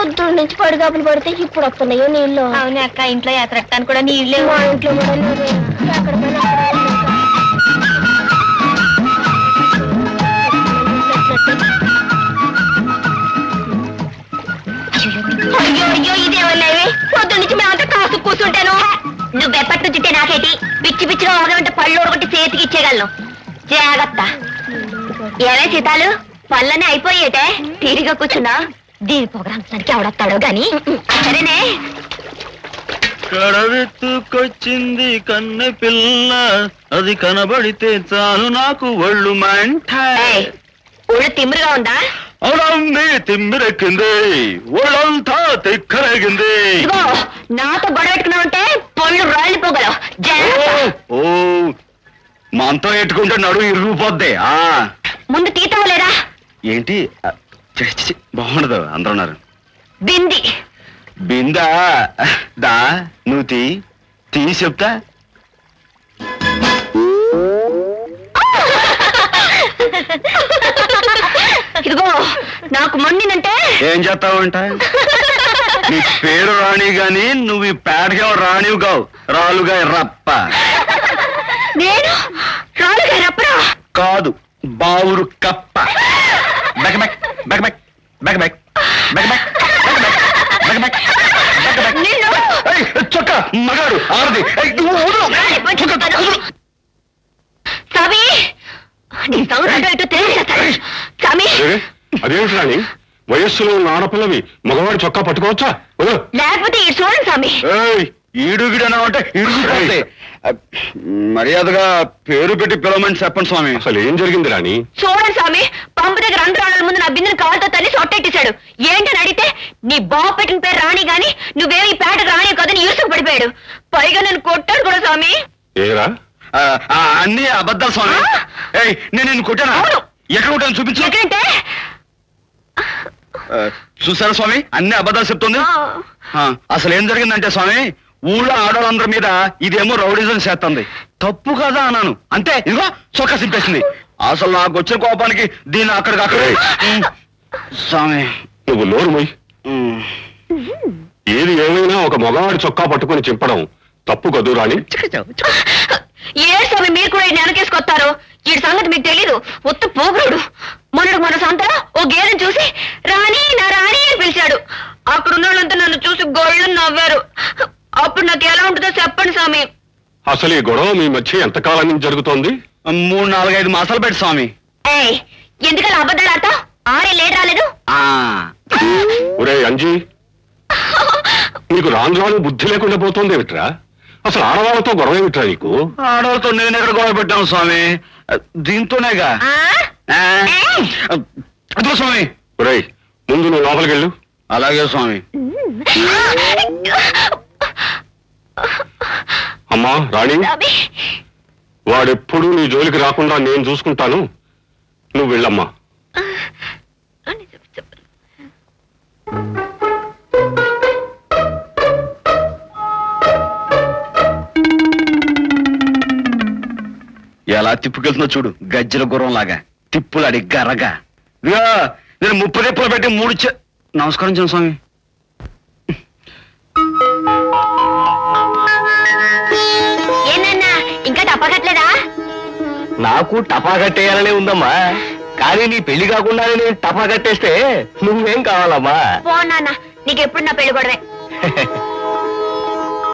పొద్దున్న నుంచి పడిగాపులు పడితే ఇప్పుడు వస్తున్నాయో నీళ్ళు. అవునే అక్క, ఇంట్లో ఎత్తడానికి కూడా నీళ్ళే. మా ఇంట్లో కూడా ఎక్కడ అయ్యో అయ్యో ఇదేమన్నావి? పొద్దున్న నుంచి మేమంతా కాసు కూర్చుంటాను. నువ్వు ఎప్పటి నుంచి నాకేటి పిచ్చి పిచ్చిగా ఒకటి పళ్ళు ఒకటి చేతికి ఇచ్చేయగలను. జాగ్రత్త. ఏమే సీతాలు, పళ్ళనే అయిపోయేటే తీరిగా కూర్చున్నా. దీని పొగరాంతానికి ఎవడొస్తాడో గాని. సరేనే. కడవెత్తుకొచ్చింది కన్నె పిల్ల, అది కనబడితే చాలు నాకు ఒళ్ళు మంట. ఒళ్ళు తిమ్మిరిగా ఉందా? అవునండి, తిమ్మిరెక్కింది, ఒళ్ళంతా తిక్కరేగింది. నాతో గొడవ పెట్టుకున్నావుంటే పళ్ళు రాలిపోగలవు. ఓ మనతో ఎట్టుకుంటే నడు ఇరుగుపోద్ది. ముందు తీతావలేదా? ఏంటి బాగుండదు, అందరూ ఉన్నారు. బింది బిందా దా, నువ్వు తీ చెప్తా. ఇదిగో నాకు మొండినంటే ఏం చేస్తావంట? నీ పేరు రాణి గాని నువ్వు ఈ పేడగా రాణివి కావు, రాలుగా రప్ప. నేను రాలుగా రప్పరా? కాదు, బావురు కప్ప. బెకబెక్ బెకబెక్ బెకబెక్ బెకబెక్ బెకబెక్ చొక్క మగాడు ఆరది. స్వామి నీ సంగతి స్వామి. అదేమిటి రాణి, వయస్సులో ఉన్న ఆడపిల్లవి మగవాడి చొక్కా పట్టుకోవచ్చా? లేకపోతే ఈ చూడండి స్వామి. ఈడుగిడనా అంటే ఇరుగుతుంది. మర్యాదగా పేరు పెట్టి పిలవమని చెప్పండి స్వామి. అసలు ఏం జరిగింది రాణి? చూడండి స్వామి, పంపు దగ్గర అంతరాళ్ళ ముందు నా బిందుని కాలుతో తల్లి సొట్టెట్టేశాడు. ఏంటని అడిగితే నీ బాబు పెట్టిన పేరు రాణి గాని నువ్వేమో ఈ పేటకు రాణి కదని యూసుకు పడిపోయాడు. పైగా నేను కొట్టాడు కూడా స్వామి. ఏరా అన్ని అబద్ధాలు స్వామి. నేను నిన్ను కొట్టాను. ఎక్కడ కొట్టాను చూపించు. ఎక్కడంటే చూసారా స్వామి, అన్ని అబద్ధాలు చెప్తుంది. అసలు ఏం జరిగిందంటే స్వామి, ఊళ్ళో ఆడవాళ్ళందరి మీద ఇదేమో రౌడిజం చేస్తుంది. తప్పు కదా అన్నాను, అంతే. ఇదిగో చొక్కా సింపేసింది. అసలు నాకు వచ్చిన కోపానికి దీన్ని అక్కడికక్కడే. స్వామి నువ్వు నోరు మొయ్. ఏది ఏమైనా ఒక మగవాడి చొక్కా పట్టుకుని చింపడం తప్పు కదూ రాణి. ఏ స్వామి మీరు కూడా వెనకేసుకొస్తారు? ఈ సంగతి మీకు తెలీదు. ఒత్తు పోగుడు. మన సంతలో ఓ గేదెని చూసి రాణి నా రాణి అని పిలిచాడు. అక్కడున్న వాళ్ళంతా నన్ను చూసి గొళ్ళు నవ్వారు. అప్పుడు నాకు ఎలా ఉంటుందో చెప్పండి స్వామి. అసలు ఈ గొడవ మీ మధ్య ఎంతకాలం నుంచి జరుగుతోంది? 3-4-5 మాసాలు పెట్టి స్వామి. ఎందుకలా అబద్ధాలు ఆడతావు? 6 ఏళ్ళు రాలేదు. ఒరే అంజీ, నీకు రాను రాను బుద్ధి లేకుండా పోతుంది ఏమిట్రా? అసలు ఆడవాళ్ళతో గొడవ ఏమిట్రా నీకు? ఆడవాళ్ళతో నేను ఎక్కడ గొడవ పెట్టాను స్వామి, దీంతోనేగా. అదో స్వామి. ఒరే ముందు నువ్వు లోపలికి వెళ్ళు. అలాగే స్వామి. అమ్మా రాణి, వాడెప్పుడు నీ జోలికి రాకుండా నేను చూసుకుంటాను, నువ్వు వెళ్ళమ్మా. ఎలా తిప్పుకెళ్తున్నా చూడు, గజ్జల గుర్రం లాగా తిప్పులాడి గరగా. నేను 30 తిప్పులు పెట్టి 3 నమస్కారం చేయండి స్వామి. ఏనన్నా ఇంకా టపాకట్లేదా? నాకు టపా కట్టేయాలనే ఉందమ్మా, కానీ నీ పెళ్లి కాకుండానే నేను టపా కట్టేస్తే నువ్వేం కావాలమ్మా? పో నాన్న, నీకెప్పుడు నా పెళ్లి గొడవే.